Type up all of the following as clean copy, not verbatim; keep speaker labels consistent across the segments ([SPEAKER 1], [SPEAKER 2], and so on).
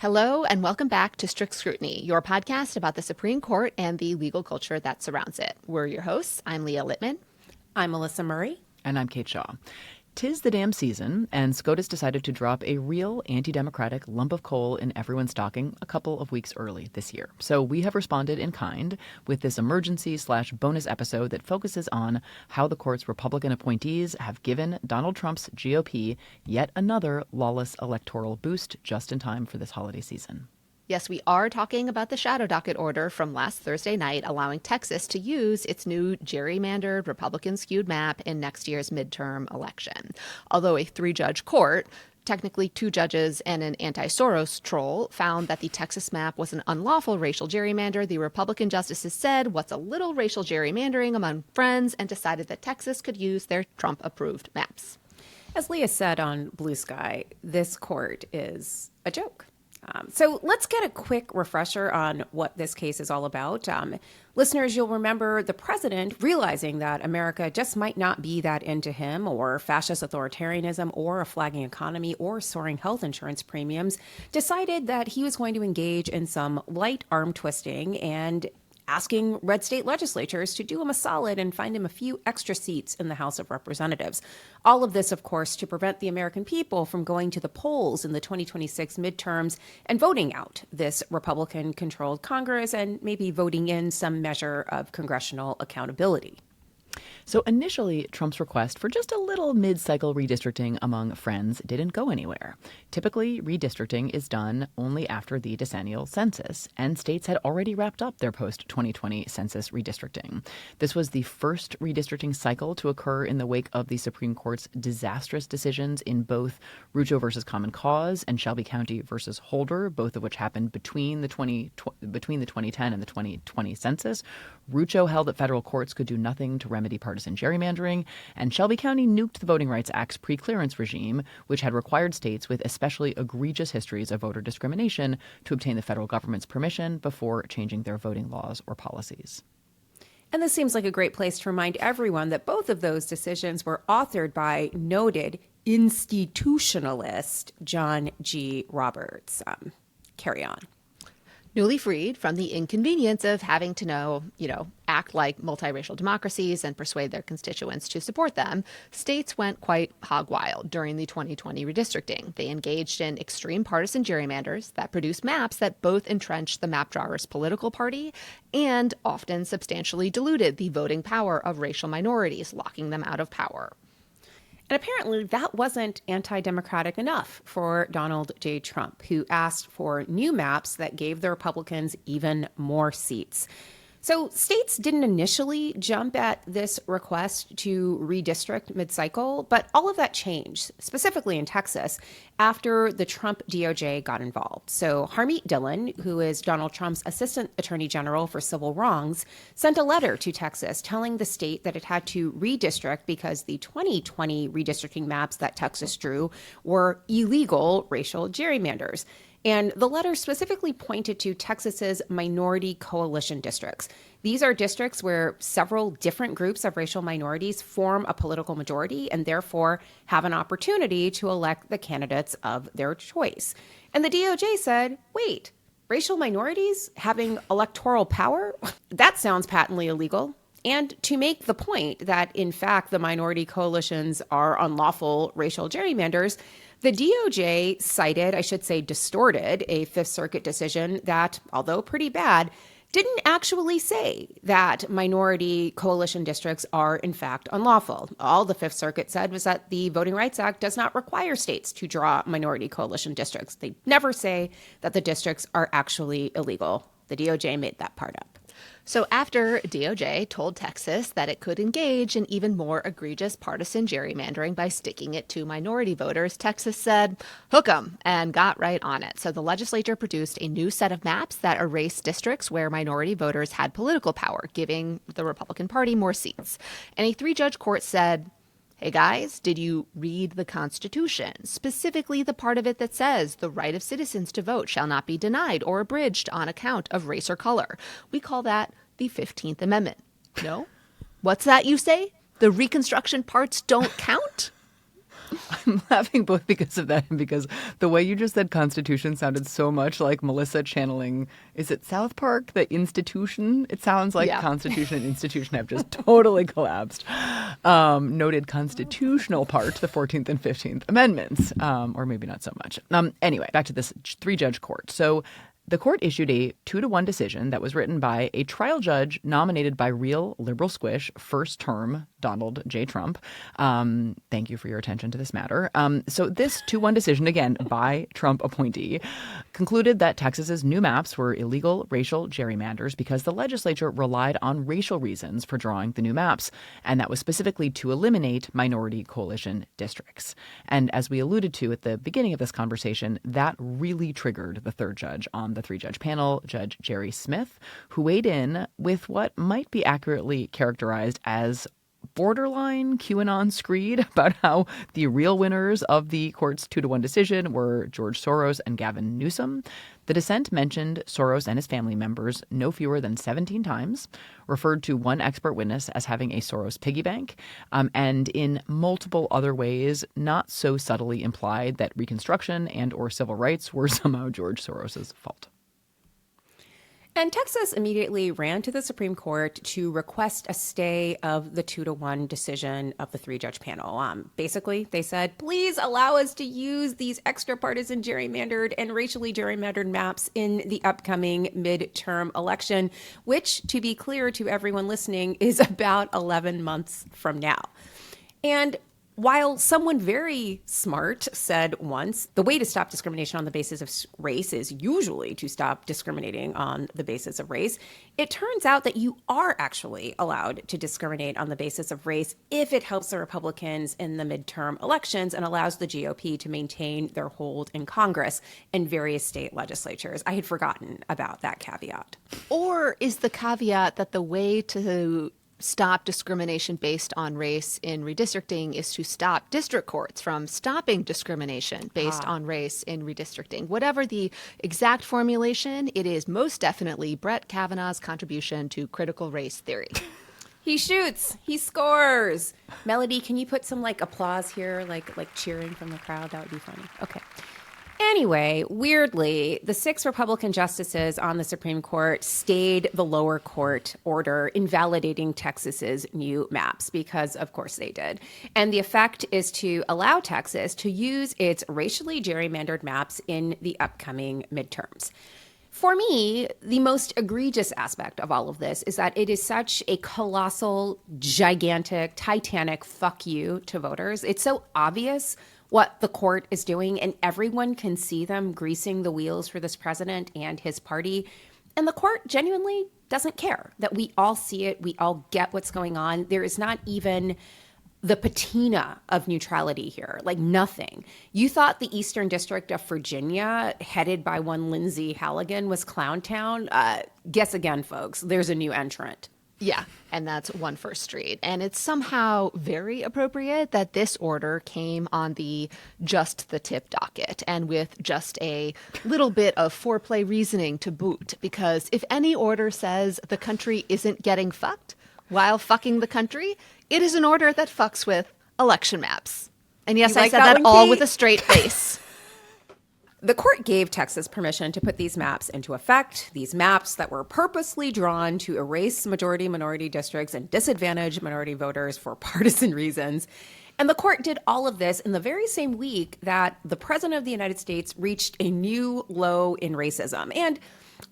[SPEAKER 1] Hello, and welcome back to Strict Scrutiny, your podcast about the Supreme Court and the legal culture that surrounds it. We're your hosts. I'm Leah Litman.
[SPEAKER 2] I'm Melissa Murray.
[SPEAKER 3] And I'm Kate Shaw. 'Tis the damn season, and SCOTUS decided to drop a real anti-democratic lump of coal in everyone's stocking a couple of weeks early this year. So we have responded in kind with this emergency/bonus episode that focuses on how the court's Republican appointees have given Donald Trump's GOP yet another lawless electoral boost just in time for this holiday season.
[SPEAKER 1] Yes, we are talking about the shadow docket order from last Thursday night, allowing Texas to use its new gerrymandered Republican-skewed map in next year's midterm election. Although a three-judge court, technically two judges and an anti-Soros troll, found that the Texas map was an unlawful racial gerrymander, the Republican justices said, "What's a little racial gerrymandering among friends?" and decided that Texas could use their Trump-approved maps.
[SPEAKER 2] As Leah said on Blue Sky, this court is a joke. So let's get a quick refresher on what this case is all about. Listeners, you'll remember the president realizing that America just might not be that into him, or fascist authoritarianism, or a flagging economy, or soaring health insurance premiums, decided that he was going to engage in some light arm twisting and asking red state legislatures to do him a solid and find him a few extra seats in the House of Representatives. All of this, of course, to prevent the American people from going to the polls in the 2026 midterms and voting out this Republican-controlled Congress and maybe voting in some measure of congressional accountability.
[SPEAKER 3] So initially, Trump's request for just a little mid-cycle redistricting among friends didn't go anywhere. Typically, redistricting is done only after the decennial census, and states had already wrapped up their post-2020 census redistricting. This was the first redistricting cycle to occur in the wake of the Supreme Court's disastrous decisions in both Rucho versus Common Cause and Shelby County versus Holder, both of which happened between the 2010 and the 2020 census. Rucho held that federal courts could do nothing to remedy partisan gerrymandering, and Shelby County nuked the Voting Rights Act's pre-clearance regime, which had required states with especially egregious histories of voter discrimination to obtain the federal government's permission before changing their voting laws or policies.
[SPEAKER 2] And this seems like a great place to remind everyone that both of those decisions were authored by noted institutionalist John G. Roberts. Carry on.
[SPEAKER 1] Newly freed from the inconvenience of having to act like multiracial democracies and persuade their constituents to support them, states went quite hog wild during the 2020 redistricting. They engaged in extreme partisan gerrymanders that produced maps that both entrenched the map drawer's political party and often substantially diluted the voting power of racial minorities, locking them out of power.
[SPEAKER 2] And apparently that wasn't anti-democratic enough for Donald J. Trump, who asked for new maps that gave the Republicans even more seats. So states didn't initially jump at this request to redistrict mid-cycle, but all of that changed, specifically in Texas, after the Trump DOJ got involved. So Harmeet Dillon, who is Donald Trump's assistant attorney general for civil wrongs, sent a letter to Texas telling the state that it had to redistrict because the 2020 redistricting maps that Texas drew were illegal racial gerrymanders. And the letter specifically pointed to Texas's minority coalition districts. These are districts where several different groups of racial minorities form a political majority and therefore have an opportunity to elect the candidates of their choice. And the DOJ said, wait, racial minorities having electoral power? That sounds patently illegal. And to make the point that, in fact, the minority coalitions are unlawful racial gerrymanders, the DOJ distorted a Fifth Circuit decision that, although pretty bad, didn't actually say that minority coalition districts are, in fact, unlawful. All the Fifth Circuit said was that the Voting Rights Act does not require states to draw minority coalition districts. They never say that the districts are actually illegal. The DOJ made that part up.
[SPEAKER 1] So after DOJ told Texas that it could engage in even more egregious partisan gerrymandering by sticking it to minority voters, Texas said, hook 'em, and got right on it. So the legislature produced a new set of maps that erased districts where minority voters had political power, giving the Republican Party more seats. And a three-judge court said, hey guys, did you read the Constitution? Specifically the part of it that says the right of citizens to vote shall not be denied or abridged on account of race or color. We call that the 15th Amendment. No? What's that you say? The Reconstruction parts don't count?
[SPEAKER 3] I'm laughing both because of that and because the way you just said Constitution sounded so much like Melissa channeling, is it South Park, the institution? It sounds like Constitution and institution have just totally collapsed. Noted constitutional part, the 14th and 15th Amendments, or maybe not so much. Anyway, back to this three-judge court. So the court issued a 2-1 decision that was written by a trial judge nominated by real liberal squish, first term Donald J. Trump. Thank you for your attention to this matter. So this 2-1 decision, again, by Trump appointee, concluded that Texas's new maps were illegal racial gerrymanders because the legislature relied on racial reasons for drawing the new maps, and that was specifically to eliminate minority coalition districts. And as we alluded to at the beginning of this conversation, that really triggered the third judge on the 3-judge panel, Judge Jerry Smith, who weighed in with what might be accurately characterized as borderline QAnon screed about how the real winners of the court's 2-1 decision were George Soros and Gavin Newsom. The dissent mentioned Soros and his family members no fewer than 17 times, referred to one expert witness as having a Soros piggy bank, and in multiple other ways not so subtly implied that Reconstruction and or civil rights were somehow George Soros's fault.
[SPEAKER 2] And Texas immediately ran to the Supreme Court to request a stay of the 2-1 decision of the 3-judge panel. Basically, they said, please allow us to use these extra partisan gerrymandered and racially gerrymandered maps in the upcoming midterm election, which, to be clear to everyone listening, is about 11 months from now. And while someone very smart said once, the way to stop discrimination on the basis of race is usually to stop discriminating on the basis of race, it turns out that you are actually allowed to discriminate on the basis of race if it helps the Republicans in the midterm elections and allows the GOP to maintain their hold in Congress and various state legislatures. I had forgotten about that caveat.
[SPEAKER 1] Or is the caveat that the way to stop discrimination based on race in redistricting is to stop district courts from stopping discrimination based on race in redistricting? Whatever the exact formulation, it is most definitely Brett Kavanaugh's contribution to critical race theory.
[SPEAKER 2] He shoots, he scores. Melody, can you put some applause here, like cheering from the crowd? That would be funny. Okay. Anyway, weirdly, the 6 Republican justices on the Supreme Court stayed the lower court order invalidating Texas's new maps because, of course, they did. And the effect is to allow Texas to use its racially gerrymandered maps in the upcoming midterms. For me, the most egregious aspect of all of this is that it is such a colossal, gigantic, titanic fuck you to voters. It's so obvious what the court is doing, and everyone can see them greasing the wheels for this president and his party. And the court genuinely doesn't care that we all see it. We all get what's going on. There is not even the patina of neutrality here, nothing. You thought the Eastern District of Virginia, headed by one Lindsay Halligan, was Clown Town? Guess again, folks. There's a new entrant.
[SPEAKER 1] Yeah, and that's 1 First Street. And it's somehow very appropriate that this order came on the just the tip docket and with just a little bit of foreplay reasoning to boot. Because if any order says the country isn't getting fucked while fucking the country, it is an order that fucks with election maps. And yes, I said that all with a straight face.
[SPEAKER 2] The court gave Texas permission to put these maps into effect, these maps that were purposely drawn to erase majority-minority districts and disadvantage minority voters for partisan reasons. And the court did all of this in the very same week that the president of the United States reached a new low in racism. And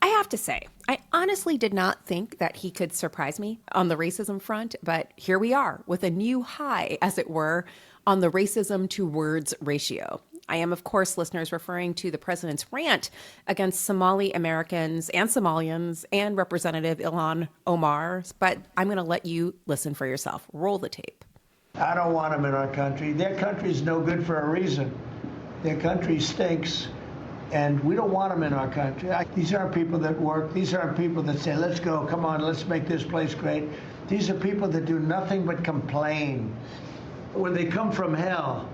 [SPEAKER 2] I have to say, I honestly did not think that he could surprise me on the racism front, but here we are with a new high, as it were, on the racism to words ratio. I am, of course, listeners, referring to the president's rant against Somali Americans and Somalians and Representative Ilhan Omar, but I'm going to let you listen for yourself. Roll the tape.
[SPEAKER 4] I don't want them in our country. Their country's no good for a reason. Their country stinks, and we don't want them in our country. These aren't people that work. These aren't people that say, let's go, come on, let's make this place great. These are people that do nothing but complain. When they come from hell,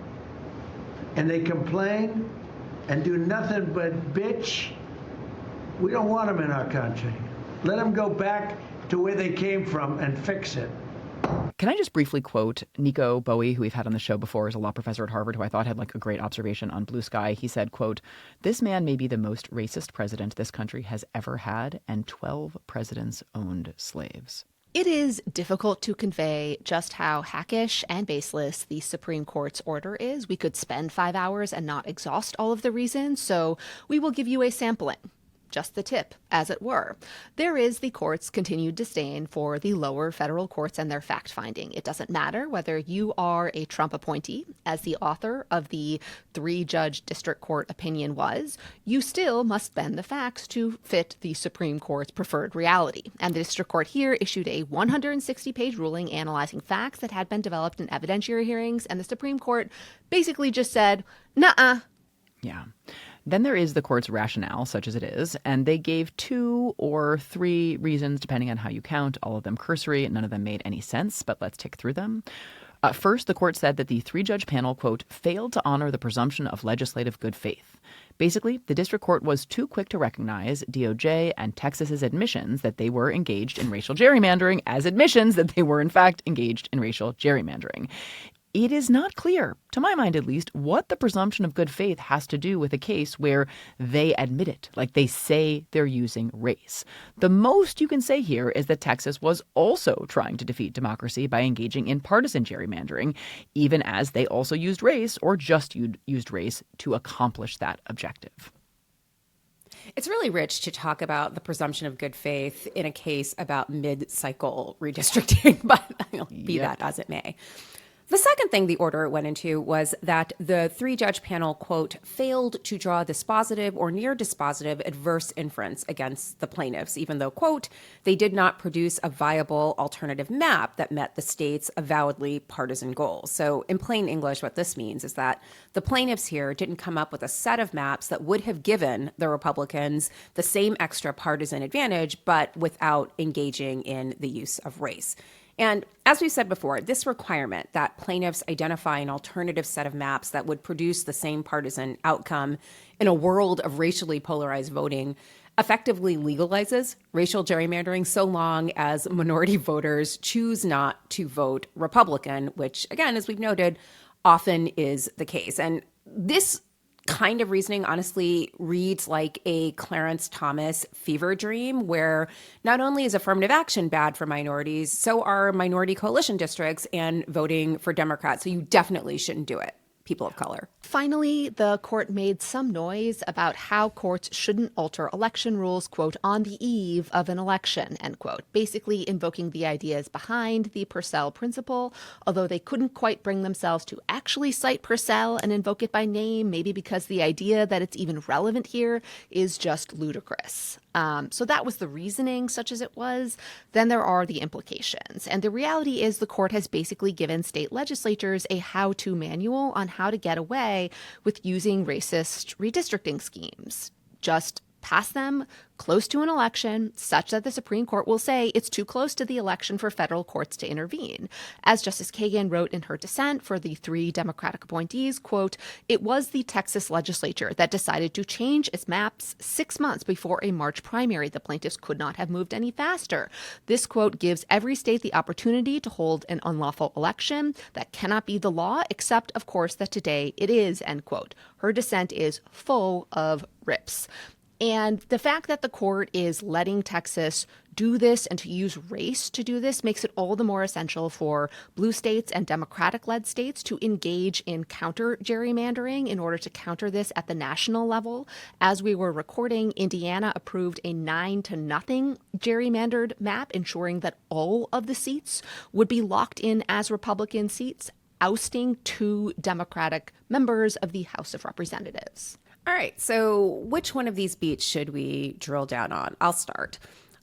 [SPEAKER 4] and they complain and do nothing but bitch, we don't want them in our country. Let them go back to where they came from and fix it.
[SPEAKER 3] Can I just briefly quote Nico Bowie, who we've had on the show before, is a law professor at Harvard, who I thought had a great observation on Blue Sky. He said, quote, "This man may be the most racist president this country has ever had, and 12 presidents owned slaves."
[SPEAKER 1] It is difficult to convey just how hackish and baseless the Supreme Court's order is. We could spend 5 hours and not exhaust all of the reasons, so we will give you a sampling. Just the tip, as it were. There is the court's continued disdain for the lower federal courts and their fact-finding. It doesn't matter whether you are a Trump appointee, as the author of the 3-judge district court opinion was, you still must bend the facts to fit the Supreme Court's preferred reality. And the district court here issued a 160-page ruling analyzing facts that had been developed in evidentiary hearings, and the Supreme Court basically just said, nuh-uh.
[SPEAKER 3] Yeah. Then there is the court's rationale, such as it is, and they gave 2 or 3 reasons, depending on how you count, all of them cursory. None of them made any sense, but let's tick through them. First, the court said that the 3-judge panel, quote, failed to honor the presumption of legislative good faith. Basically, the district court was too quick to recognize DOJ and Texas's admissions that they were engaged in racial gerrymandering as admissions that they were, in fact, engaged in racial gerrymandering. It is not clear, to my mind at least, what the presumption of good faith has to do with a case where they admit it, like they say they're using race. The most you can say here is that Texas was also trying to defeat democracy by engaging in partisan gerrymandering, even as they also used race or just used race to accomplish that objective.
[SPEAKER 2] It's really rich to talk about the presumption of good faith in a case about mid-cycle redistricting, but be that as it may. The second thing the order went into was that the 3-judge panel, quote, failed to draw dispositive or near dispositive adverse inference against the plaintiffs, even though, quote, they did not produce a viable alternative map that met the state's avowedly partisan goals. So in plain English, what this means is that the plaintiffs here didn't come up with a set of maps that would have given the Republicans the same extra partisan advantage, but without engaging in the use of race. And as we said before, this requirement that plaintiffs identify an alternative set of maps that would produce the same partisan outcome in a world of racially polarized voting effectively legalizes racial gerrymandering so long as minority voters choose not to vote Republican, which, again, as we've noted, often is the case. And this kind of reasoning honestly reads like a Clarence Thomas fever dream, where not only is affirmative action bad for minorities, so are minority coalition districts and voting for Democrats. So you definitely shouldn't do it, people of color.
[SPEAKER 1] Finally, the court made some noise about how courts shouldn't alter election rules, quote, on the eve of an election, end quote, basically invoking the ideas behind the Purcell principle, although they couldn't quite bring themselves to actually cite Purcell and invoke it by name, maybe because the idea that it's even relevant here is just ludicrous. So that was the reasoning, such as it was. Then there are the implications. And the reality is the court has basically given state legislatures a how-to manual on how to get away with using racist redistricting schemes. Just pass them close to an election such that the Supreme Court will say it's too close to the election for federal courts to intervene. As Justice Kagan wrote in her dissent for the 3 Democratic appointees, quote, it was the Texas legislature that decided to change its maps 6 months before a March primary. The plaintiffs could not have moved any faster. This, quote, gives every state the opportunity to hold an unlawful election. That cannot be the law, except, of course, that today it is, end quote. Her dissent is full of rips. And the fact that the court is letting Texas do this and to use race to do this makes it all the more essential for blue states and Democratic-led states to engage in counter gerrymandering in order to counter this at the national level. As we were recording, Indiana approved a 9-0 gerrymandered map, ensuring that all of the seats would be locked in as Republican seats, ousting 2 Democratic members of the House of Representatives.
[SPEAKER 2] All right, so which one of these beats should we drill down on? I'll start.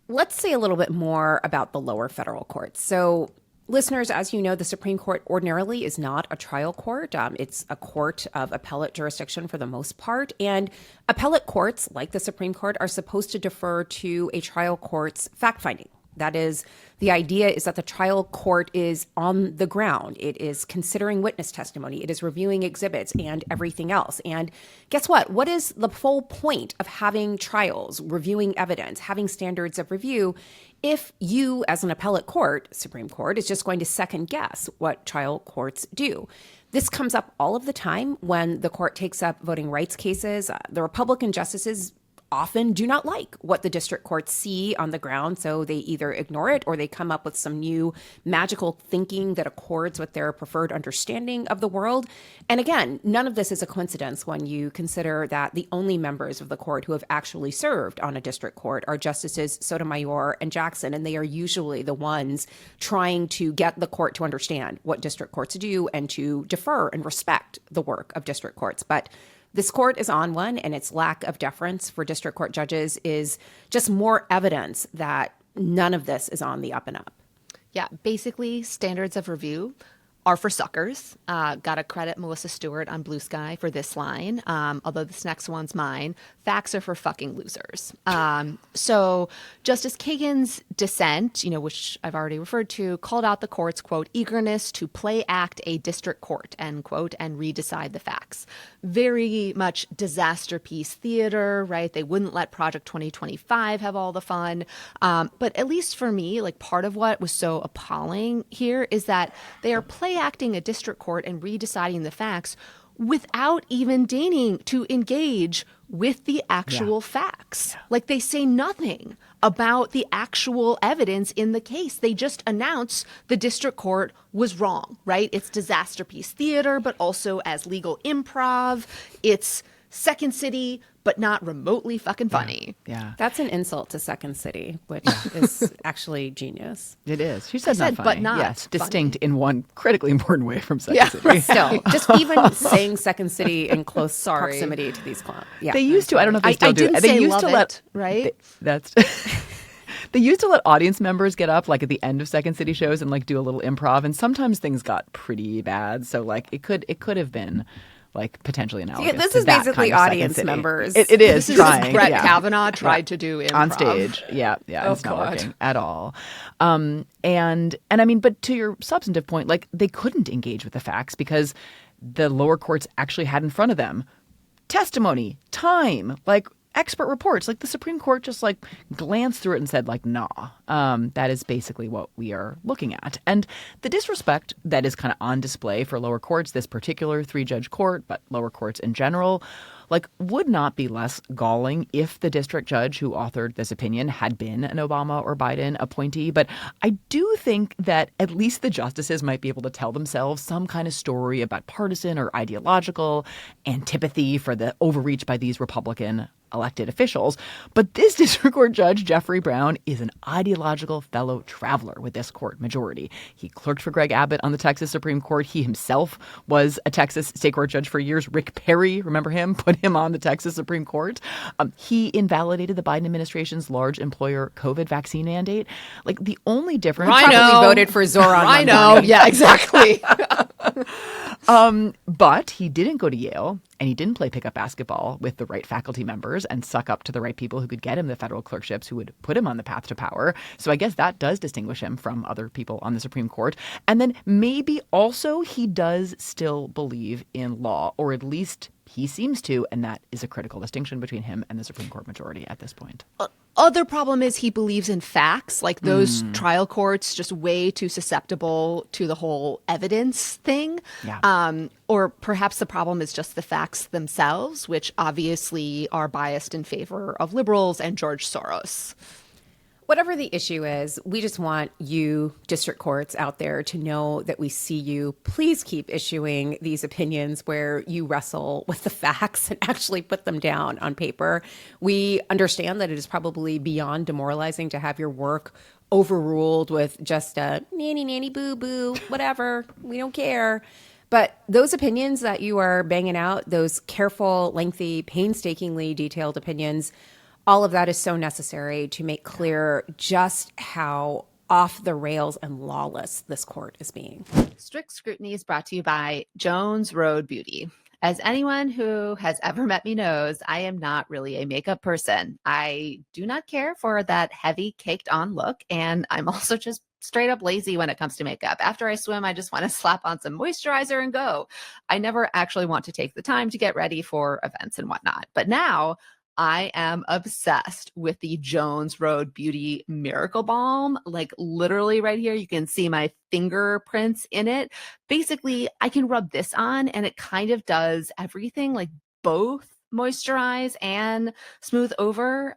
[SPEAKER 2] Let's say a little bit more about the lower federal courts. So listeners, as you know, the Supreme Court ordinarily is not a trial court. It's a court of appellate jurisdiction for the most part. And appellate courts, like the Supreme Court, are supposed to defer to a trial court's fact-finding. That is, the idea is that the trial court is on the ground. It is considering witness testimony. It is reviewing exhibits and everything else. And guess what? What is the full point of having trials, reviewing evidence, having standards of review? if you, as an appellate court, Supreme Court, is just going to second guess what trial courts do. This comes up all of the time when the court takes up voting rights cases. The Republican justices often do not like what the district courts see on the ground, so they either ignore it or they come up with some new magical thinking that accords with their preferred understanding of the world. And again, none of this is a coincidence when you consider that the only members of the court who have actually served on a district court are Justices Sotomayor and Jackson, and they are usually the ones trying to get the court to understand what district courts do and to defer and respect the work of district courts. But this court is on one, and its lack of deference for district court judges is just more evidence that none of this is on the up and up.
[SPEAKER 1] Yeah, basically, standards of review are for suckers. Got to credit Melissa Stewart on Blue Sky for this line, although this next one's mine. Facts are for fucking losers. So Justice Kagan's dissent, which I've already referred to, called out the court's, quote, eagerness to play act a district court, end quote, and redecide the facts. Very much disaster piece theater, right? They wouldn't let Project 2025 have all the fun. But at least for me, like, part of what was so appalling here is that they are play acting a district court and redeciding the facts without even deigning to engage with the actual facts. Like, they say nothing about the actual evidence in the case. They just announce the district court was wrong, right? It's disaster piece theater, but also as legal improv. It's Second City, but not remotely fucking funny.
[SPEAKER 3] Yeah.
[SPEAKER 2] That's an insult to Second City, which is actually genius.
[SPEAKER 3] It is. She said not funny.
[SPEAKER 1] But not
[SPEAKER 3] yes,
[SPEAKER 1] funny.
[SPEAKER 3] Distinct in one critically important way from Second City.
[SPEAKER 2] Still, just even saying Second City in close proximity to these clowns. Yeah.
[SPEAKER 3] They used to. I don't know if they still do.
[SPEAKER 1] didn't
[SPEAKER 3] They
[SPEAKER 1] say
[SPEAKER 3] used
[SPEAKER 1] love
[SPEAKER 3] to let
[SPEAKER 1] it, right?
[SPEAKER 3] That's. They used to let audience members get up like at the end of Second City shows and like do a little improv, and sometimes things got pretty bad. So like it could have been like potentially analogous.
[SPEAKER 2] This
[SPEAKER 3] to
[SPEAKER 2] is
[SPEAKER 3] that
[SPEAKER 2] basically
[SPEAKER 3] kind of Second
[SPEAKER 2] audience
[SPEAKER 3] City.
[SPEAKER 2] members.
[SPEAKER 3] It is
[SPEAKER 1] This
[SPEAKER 3] trying.
[SPEAKER 1] is Brett
[SPEAKER 3] yeah.
[SPEAKER 1] Kavanaugh tried to do improv.
[SPEAKER 3] On stage. Yeah.
[SPEAKER 1] Oh,
[SPEAKER 3] it's not
[SPEAKER 1] God.
[SPEAKER 3] working at all. And I mean, but to your substantive point, like they couldn't engage with the facts because the lower courts actually had in front of them testimony, time, like expert reports. Like the Supreme Court just like glanced through it and said like, nah, that is basically what we are looking at. And the disrespect that is kind of on display for lower courts, this particular 3-judge court, but lower courts in general, like would not be less galling if the district judge who authored this opinion had been an Obama or Biden appointee. But I do think that at least the justices might be able to tell themselves some kind of story about partisan or ideological antipathy for the overreach by these Republican elected officials. But this district court judge, Jeffrey Brown, is an ideological fellow traveler with this court majority. He clerked for Greg Abbott on the Texas Supreme Court. He himself was a Texas state court judge for years. Rick Perry, remember him? Put him on the Texas Supreme Court. He invalidated the Biden administration's large employer COVID vaccine mandate. Like the only difference.
[SPEAKER 2] Probably voted for Zoran.
[SPEAKER 1] I know. Yeah, exactly.
[SPEAKER 3] But he didn't go to Yale and he didn't play pickup basketball with the right faculty members and suck up to the right people who could get him the federal clerkships who would put him on the path to power. So I guess that does distinguish him from other people on the Supreme Court. And then maybe also he does still believe in law, or at least he seems to. And that is a critical distinction between him and the Supreme Court majority at this point.
[SPEAKER 1] Other problem is he believes in facts, like those trial courts just way too susceptible to the whole evidence thing.
[SPEAKER 3] Yeah.
[SPEAKER 1] Or perhaps the problem is just the facts themselves, which obviously are biased in favor of liberals and George Soros.
[SPEAKER 2] Whatever the issue is, we just want you, district courts out there, to know that we see you. Please keep issuing these opinions where you wrestle with the facts and actually put them down on paper. We understand that it is probably beyond demoralizing to have your work overruled with just a nanny, boo, boo, whatever. We don't care. But those opinions that you are banging out, those careful, lengthy, painstakingly detailed opinions, all of that is so necessary to make clear just how off the rails and lawless this court is being.
[SPEAKER 1] Strict Scrutiny is brought to you by Jones Road Beauty. As anyone who has ever met me knows, I am not really a makeup person. I do not care for that heavy caked on look, and I'm also just straight up lazy when it comes to makeup. After I swim, I just want to slap on some moisturizer and go. I never actually want to take the time to get ready for events and whatnot. But now I am obsessed with the Jones Road Beauty Miracle Balm. Like literally right here, you can see my fingerprints in it. Basically, I can rub this on and it kind of does everything, like both moisturize and smooth over.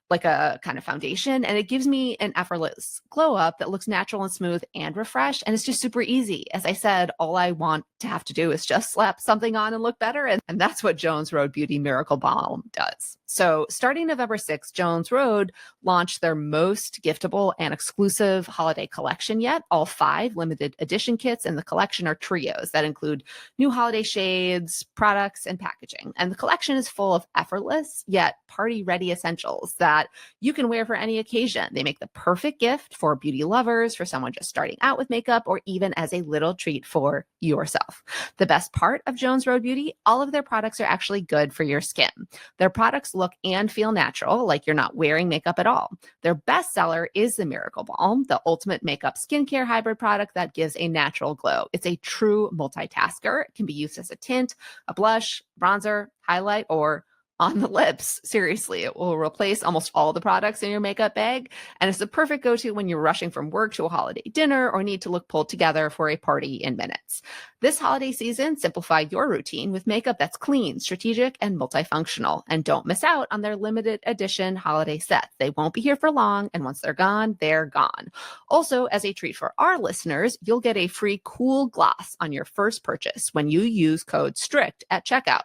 [SPEAKER 1] Like a kind of foundation, and it gives me an effortless glow up that looks natural and smooth and refreshed, and it's just super easy. As I said, all I want to have to do is just slap something on and look better, and that's what Jones Road Beauty Miracle Balm does. So starting November 6th, Jones Road launched their most giftable and exclusive holiday collection yet. All 5 limited edition kits in the collection are trios that include new holiday shades, products, and packaging. And the collection is full of effortless yet party-ready essentials that you can wear for any occasion. They make the perfect gift for beauty lovers, for someone just starting out with makeup, or even as a little treat for yourself. The best part of Jones Road Beauty, all of their products are actually good for your skin. Their products look and feel natural, like you're not wearing makeup at all. Their best seller is the Miracle Balm, the ultimate makeup skincare hybrid product that gives a natural glow. It's a true multitasker. It can be used as a tint, a blush, bronzer, highlight, or on the lips. Seriously, it will replace almost all the products in your makeup bag, and it's the perfect go-to when you're rushing from work to a holiday dinner or need to look pulled together for a party in minutes. This holiday season, simplify your routine with makeup that's clean, strategic, and multifunctional. And don't miss out on their limited edition holiday sets. They won't be here for long, and once they're gone, they're gone. Also, as a treat for our listeners, you'll get a free cool gloss on your first purchase when you use code STRICT at checkout.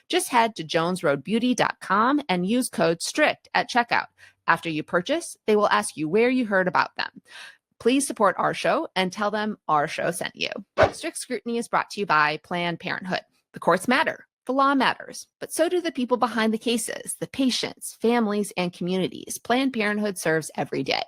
[SPEAKER 1] Just head to jonesroadbeauty.com and use code STRICT at checkout. After you purchase, they will ask you where you heard about them. Please support our show and tell them our show sent you. Strict Scrutiny is brought to you by Planned Parenthood. The courts matter. The law matters, but so do the people behind the cases, the patients, families, and communities Planned Parenthood serves every day.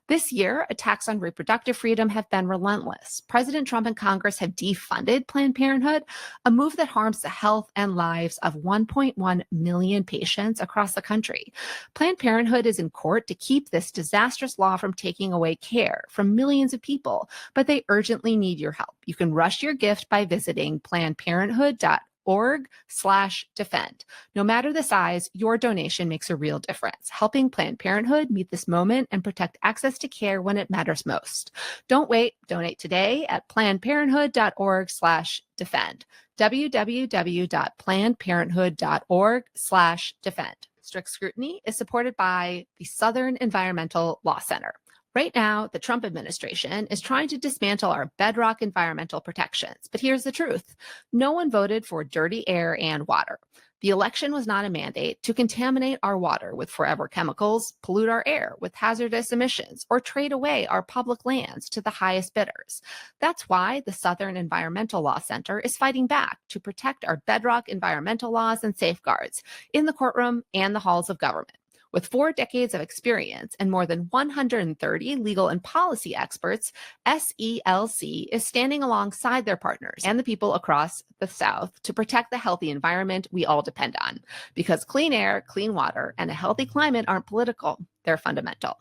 [SPEAKER 1] This year, attacks on reproductive freedom have been relentless. President Trump and Congress have defunded Planned Parenthood, a move that harms the health and lives of 1.1 million patients across the country. Planned Parenthood is in court to keep this disastrous law from taking away care from millions of people, but they urgently need your help. You can rush your gift by visiting plannedparenthood.org/defend. No matter the size, your donation makes a real difference, helping Planned Parenthood meet this moment and protect access to care when it matters most. Don't wait. Donate today at plannedparenthood.org/defend. www.plannedparenthood.org/defend. Strict Scrutiny is supported by the Southern Environmental Law Center. Right now, the Trump administration is trying to dismantle our bedrock environmental protections. But here's the truth. No one voted for dirty air and water. The election was not a mandate to contaminate our water with forever chemicals, pollute our air with hazardous emissions, or trade away our public lands to the highest bidders. That's why the Southern Environmental Law Center is fighting back to protect our bedrock environmental laws and safeguards in the courtroom and the halls of government. With 4 decades of experience and more than 130 legal and policy experts, SELC is standing alongside their partners and the people across the South to protect the healthy environment we all depend on. Because clean air, clean water, and a healthy climate aren't political. They're fundamental.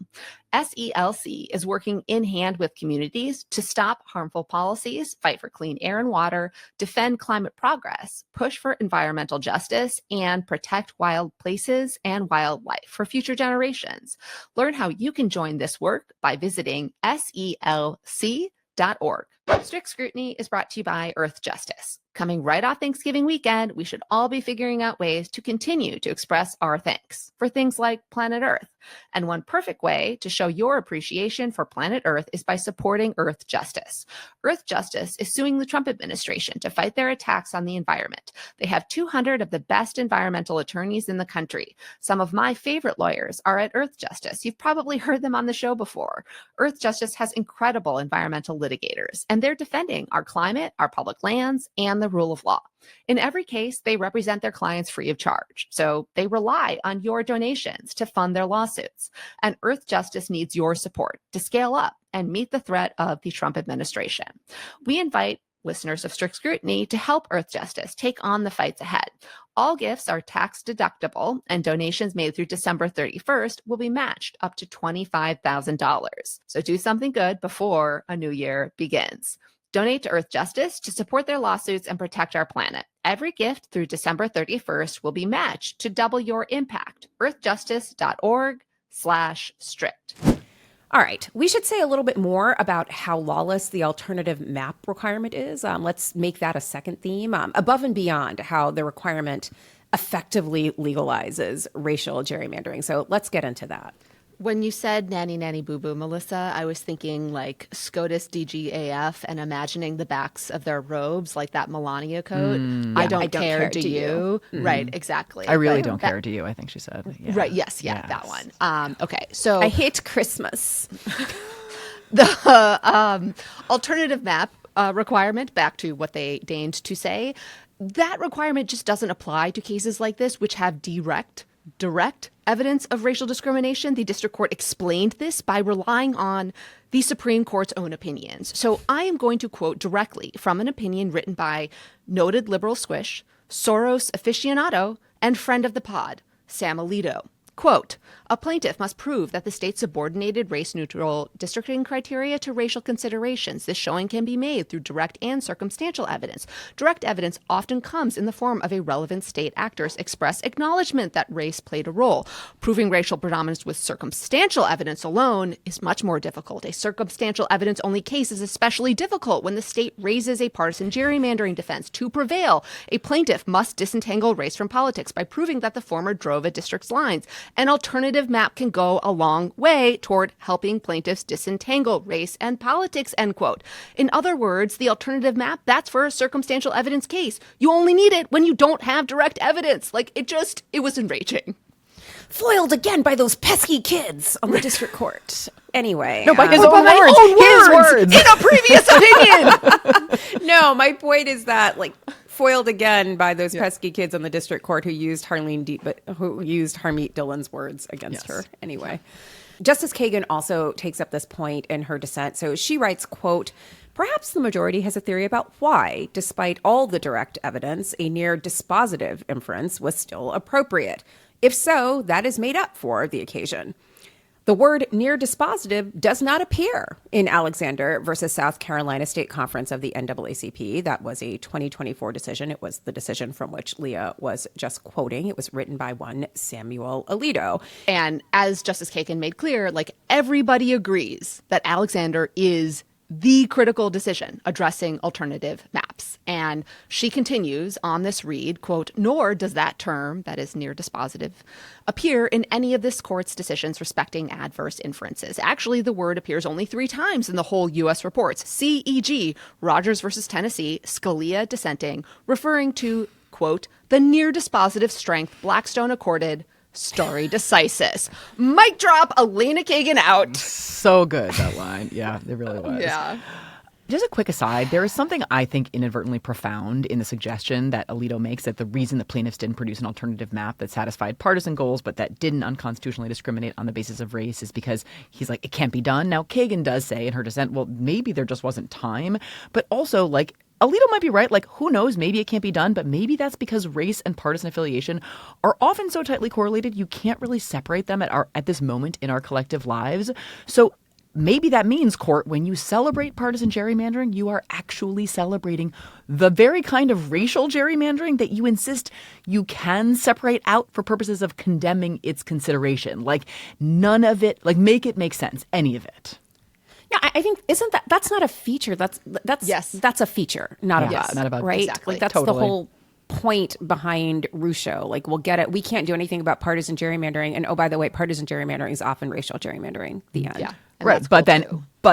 [SPEAKER 1] SELC is working in hand with communities to stop harmful policies, fight for clean air and water, defend climate progress, push for environmental justice, and protect wild places and wildlife for future generations. Learn how you can join this work by visiting selc.org. Strict Scrutiny is brought to you by Earth Justice. Coming right off Thanksgiving weekend, we should all be figuring out ways to continue to express our thanks for things like planet Earth. And one perfect way to show your appreciation for planet Earth is by supporting Earth Justice. Earth Justice is suing the Trump administration to fight their attacks on the environment. They have 200 of the best environmental attorneys in the country. Some of my favorite lawyers are at Earth Justice. You've probably heard them on the show before. Earth Justice has incredible environmental litigators, and they're defending our climate, our public lands, and the rule of law. In every case, they represent their clients free of charge, so they rely on your donations to fund their lawsuits. And Earth Justice needs your support to scale up and meet the threat of the Trump administration. We invite listeners of Strict Scrutiny to help Earth Justice take on the fights ahead. All gifts are tax deductible, and donations made through December 31st will be matched up to $25,000. So do something good before a new year begins. Donate to Earth Justice to support their lawsuits and protect our planet. Every gift through December 31st will be matched to double your impact. earthjustice.org/strict.
[SPEAKER 2] All right, we should say a little bit more about how lawless the alternative map requirement is. Let's make that a second theme, above and beyond how the requirement effectively legalizes racial gerrymandering. So let's get into that.
[SPEAKER 1] When you said nanny, nanny, boo, boo, Melissa, I was thinking like SCOTUS DGAF and imagining the backs of their robes, like that Melania coat. I don't care, do you? Right, exactly.
[SPEAKER 3] I really don't care, do you? I think she said. Yeah.
[SPEAKER 1] Right, yes, that one. Okay, so
[SPEAKER 2] I hate Christmas.
[SPEAKER 1] The alternative map requirement, back to what they deigned to say, that requirement just doesn't apply to cases like this, which have direct evidence of racial discrimination. The district court explained this by relying on the Supreme Court's own opinions. So I am going to quote directly from an opinion written by noted liberal squish, Soros aficionado, and friend of the pod, Sam Alito. Quote, a plaintiff must prove that the state subordinated race-neutral districting criteria to racial considerations. This showing can be made through direct and circumstantial evidence. Direct evidence often comes in the form of a relevant state actor's express acknowledgement that race played a role. Proving racial predominance with circumstantial evidence alone is much more difficult. A circumstantial evidence-only case is especially difficult when the state raises a partisan gerrymandering defense. To prevail, a plaintiff must disentangle race from politics by proving that the former drove a district's lines. An alternative map can go a long way toward helping plaintiffs disentangle race and politics, end quote. In other words, the alternative map, that's for a circumstantial evidence case. You only need it when you don't have direct evidence. Like, it was enraging.
[SPEAKER 2] Foiled again by those pesky kids on the district court. Anyway.
[SPEAKER 3] No, by his
[SPEAKER 2] own
[SPEAKER 3] words.
[SPEAKER 1] In a previous opinion.
[SPEAKER 2] No, my point is that, like, foiled again by those pesky kids on the district court who used Harmeet Dillon's words against her. Anyway, Justice Kagan also takes up this point in her dissent. So she writes, quote, perhaps the majority has a theory about why, despite all the direct evidence, a near dispositive inference was still appropriate. If so, that is made up for the occasion. The word near dispositive does not appear in Alexander versus South Carolina State Conference of the NAACP. That was a 2024 decision. It was the decision from which Leah was just quoting. It was written by one Samuel Alito.
[SPEAKER 1] And as Justice Kagan made clear, like, everybody agrees that Alexander is the critical decision addressing alternative maps. And she continues on this read, quote, nor does that term, that is near dispositive, appear in any of this court's decisions respecting adverse inferences. Actually, the word appears only 3 times in the whole U.S. reports. C.E.G. Rogers versus Tennessee, Scalia dissenting, referring to, quote, the near dispositive strength Blackstone accorded stare decisis. Mic drop, Elena Kagan out.
[SPEAKER 3] So good, that line. Yeah, it really was.
[SPEAKER 1] Yeah.
[SPEAKER 3] Just a quick aside, there is something I think inadvertently profound in the suggestion that Alito makes that the reason the plaintiffs didn't produce an alternative map that satisfied partisan goals but that didn't unconstitutionally discriminate on the basis of race is because he's like, it can't be done. Now, Kagan does say in her dissent, well, maybe there just wasn't time. But also, like, Alito might be right. Like, who knows? Maybe it can't be done. But maybe that's because race and partisan affiliation are often so tightly correlated, you can't really separate them at this moment in our collective lives. So maybe that means, court, when you celebrate partisan gerrymandering, you are actually celebrating the very kind of racial gerrymandering that you insist you can separate out for purposes of condemning its consideration. Like, none of it, like, make it make sense, any of it.
[SPEAKER 2] Yeah, I think that's not a feature. That's a feature, not a bug.
[SPEAKER 3] Not a bug.
[SPEAKER 2] Right?
[SPEAKER 1] Exactly.
[SPEAKER 2] Like, that's the whole point behind Rucho. Like, we'll get it. We can't do anything about partisan gerrymandering. And oh, by the way, partisan gerrymandering is often racial gerrymandering. The end.
[SPEAKER 1] Yeah.
[SPEAKER 3] Right. But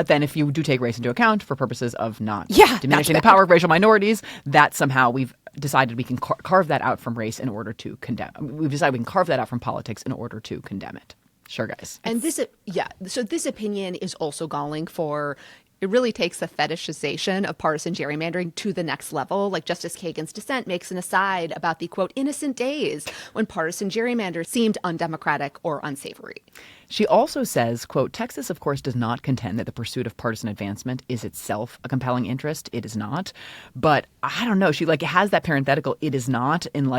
[SPEAKER 3] then if you do take race into account for purposes of not diminishing the
[SPEAKER 2] bad.
[SPEAKER 3] power of racial minorities, that somehow we've decided we can carve that out from race in order to condemn. We've decided we can carve that out from politics in order to condemn it. Sure, guys.
[SPEAKER 1] And so this opinion is also galling for, it really takes the fetishization of partisan gerrymandering to the next level. Like, Justice Kagan's dissent makes an aside about the, quote, innocent days when partisan gerrymandering seemed undemocratic or unsavory.
[SPEAKER 3] She also says, quote, Texas, of course, does not contend that the pursuit of partisan advancement is itself a compelling interest. It is not. But I don't know. She has that parenthetical, it is not, in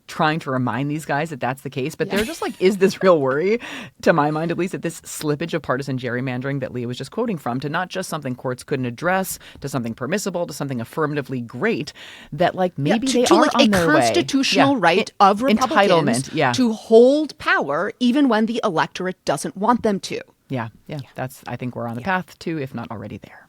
[SPEAKER 3] trying to remind these guys that that's the case. But they're just is this real worry, to my mind at least, that this slippage of partisan gerrymandering that Leah was just quoting from to not just something something courts couldn't address, to something permissible, to something affirmatively great, that like maybe
[SPEAKER 1] to,
[SPEAKER 3] they
[SPEAKER 1] to
[SPEAKER 3] are
[SPEAKER 1] like
[SPEAKER 3] on
[SPEAKER 1] a
[SPEAKER 3] their way.
[SPEAKER 1] constitutional right of Republicans
[SPEAKER 3] entitlement,
[SPEAKER 1] to hold power even when the electorate doesn't want them to.
[SPEAKER 3] Yeah. I think we're on the path to, if not already there.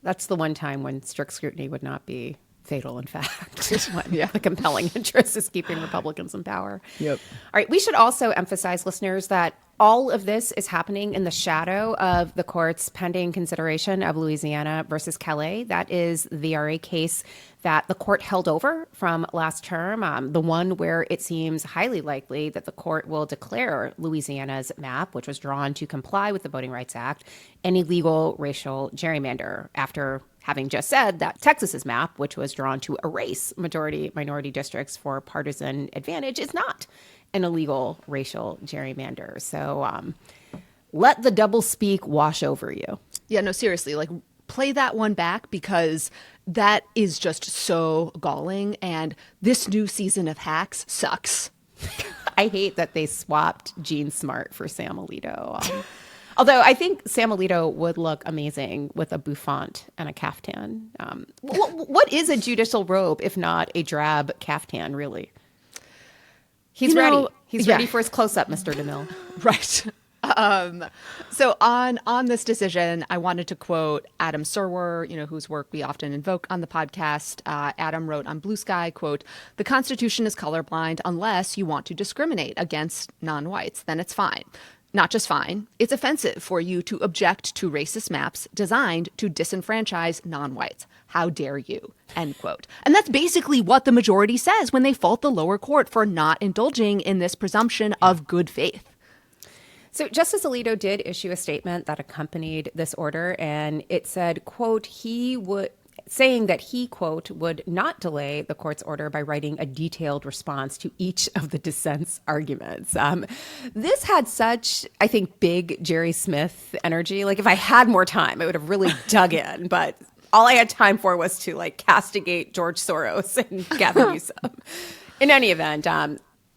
[SPEAKER 2] That's the one time when strict scrutiny would not be fatal, in fact. When the compelling interest is keeping Republicans in power.
[SPEAKER 3] Yep.
[SPEAKER 2] All right. We should also emphasize, listeners, that all of this is happening in the shadow of the court's pending consideration of Louisiana versus Calais. That is the RA case that the court held over from last term, the one where it seems highly likely that the court will declare Louisiana's map, which was drawn to comply with the Voting Rights Act, an illegal racial gerrymander, after having just said that Texas's map, which was drawn to erase majority-minority districts for partisan advantage, is not an illegal racial gerrymander. So let the doublespeak wash over you.
[SPEAKER 1] Yeah, no, seriously, like play that one back because that is just so galling. And this new season of Hacks sucks.
[SPEAKER 2] I hate that they swapped Gene Smart for Sam Alito. Although I think Sam Alito would look amazing with a bouffant and a caftan. What is a judicial robe if not a drab caftan, really? He's ready. He's ready for his close-up, Mr. DeMille.
[SPEAKER 1] Right. So on this decision, I wanted to quote Adam Serwer, whose work we often invoke on the podcast. Adam wrote on Blue Sky, quote, "The Constitution is colorblind unless you want to discriminate against non-whites. Then it's fine. Not just fine, it's offensive for you to object to racist maps designed to disenfranchise non-whites. How dare you?" End quote. And that's basically what the majority says when they fault the lower court for not indulging in this presumption of good faith.
[SPEAKER 2] So Justice Alito did issue a statement that accompanied this order, and it said, quote, saying that he, quote, would not delay the court's order by writing a detailed response to each of the dissent's arguments. This had such, I think, big Jerry Smith energy. Like, if I had more time, I would have really dug in. But all I had time for was to, castigate George Soros and Gavin Newsom. In any event,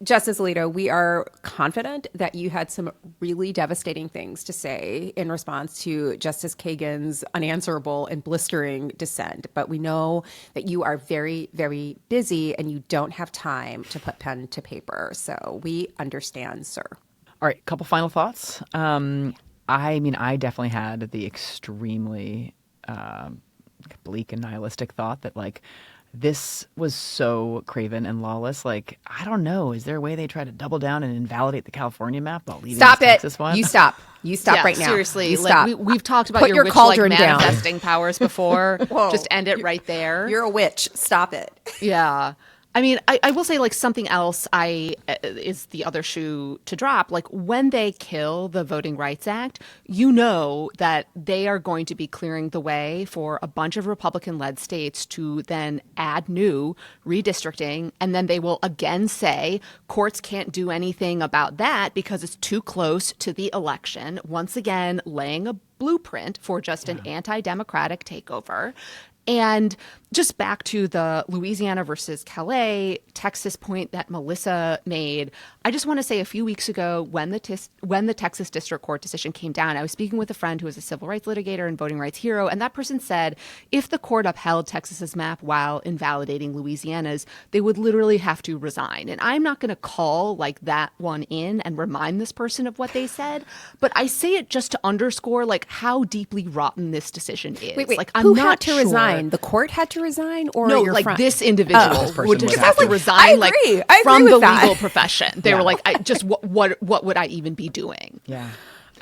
[SPEAKER 2] Justice Alito, we are confident that you had some really devastating things to say in response to Justice Kagan's unanswerable and blistering dissent. But we know that you are very, very busy and you don't have time to put pen to paper. So we understand, sir.
[SPEAKER 3] All right, a couple final thoughts. I definitely had the extremely bleak and nihilistic thought that, this was so craven and lawless. I don't know. Is there a way they try to double down and invalidate the California map while leaving the Texas one?
[SPEAKER 2] You stop. You stop right now.
[SPEAKER 1] Seriously.
[SPEAKER 2] You stop.
[SPEAKER 1] We've talked about
[SPEAKER 2] Put your
[SPEAKER 1] witch
[SPEAKER 2] cauldron down.
[SPEAKER 1] manifesting powers before. Just end it right there.
[SPEAKER 2] You're a witch. Stop it.
[SPEAKER 1] Yeah. I mean, I will say something else is the other shoe to drop. When they kill the Voting Rights Act, that they are going to be clearing the way for a bunch of Republican-led states to then add new redistricting. And then they will again say courts can't do anything about that because it's too close to the election. Once again, laying a blueprint for just an anti-democratic takeover. And just back to the Louisiana versus Calais, Texas point that Melissa made, I just want to say a few weeks ago when the Texas District Court decision came down, I was speaking with a friend who is a civil rights litigator and voting rights hero, and that person said if the court upheld Texas's map while invalidating Louisiana's, they would literally have to resign. And I'm not going to call that one in and remind this person of what they said, but I say it just to underscore how deeply rotten this decision is.
[SPEAKER 2] Wait.
[SPEAKER 1] I'm
[SPEAKER 2] Who
[SPEAKER 1] not
[SPEAKER 2] had to
[SPEAKER 1] sure.
[SPEAKER 2] resign? The court had to resign, or
[SPEAKER 1] No,
[SPEAKER 2] your friend?
[SPEAKER 1] this individual would just have to resign
[SPEAKER 2] I agree
[SPEAKER 1] from
[SPEAKER 2] with
[SPEAKER 1] the
[SPEAKER 2] that.
[SPEAKER 1] legal profession. They were what would I even be doing?
[SPEAKER 3] Yeah.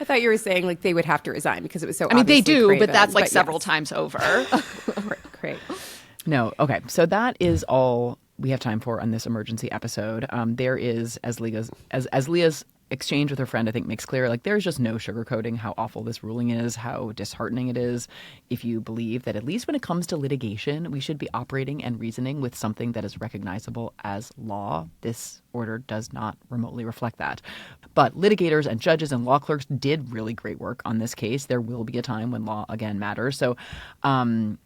[SPEAKER 2] I thought you were saying they would have to resign because it was so.
[SPEAKER 1] I mean, they do,
[SPEAKER 2] craven,
[SPEAKER 1] but that's several
[SPEAKER 2] yes.
[SPEAKER 1] times over.
[SPEAKER 2] Great.
[SPEAKER 3] No. Okay. So that is all we have time for on this emergency episode. There is, as Leah's exchange with her friend, I think, makes clear, there's just no sugarcoating how awful this ruling is, how disheartening it is. If you believe that at least when it comes to litigation, we should be operating and reasoning with something that is recognizable as law, this order does not remotely reflect that. But litigators and judges and law clerks did really great work on this case. There will be a time when law again matters. So, so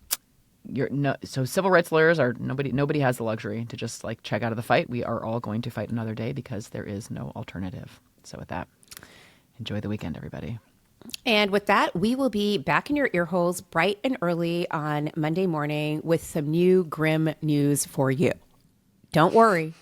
[SPEAKER 3] civil rights lawyers are nobody has the luxury to just check out of the fight. We are all going to fight another day because there is no alternative. So with that, enjoy the weekend, everybody.
[SPEAKER 2] And with that, we will be back in your ear holes bright and early on Monday morning with some new grim news for you. Don't worry,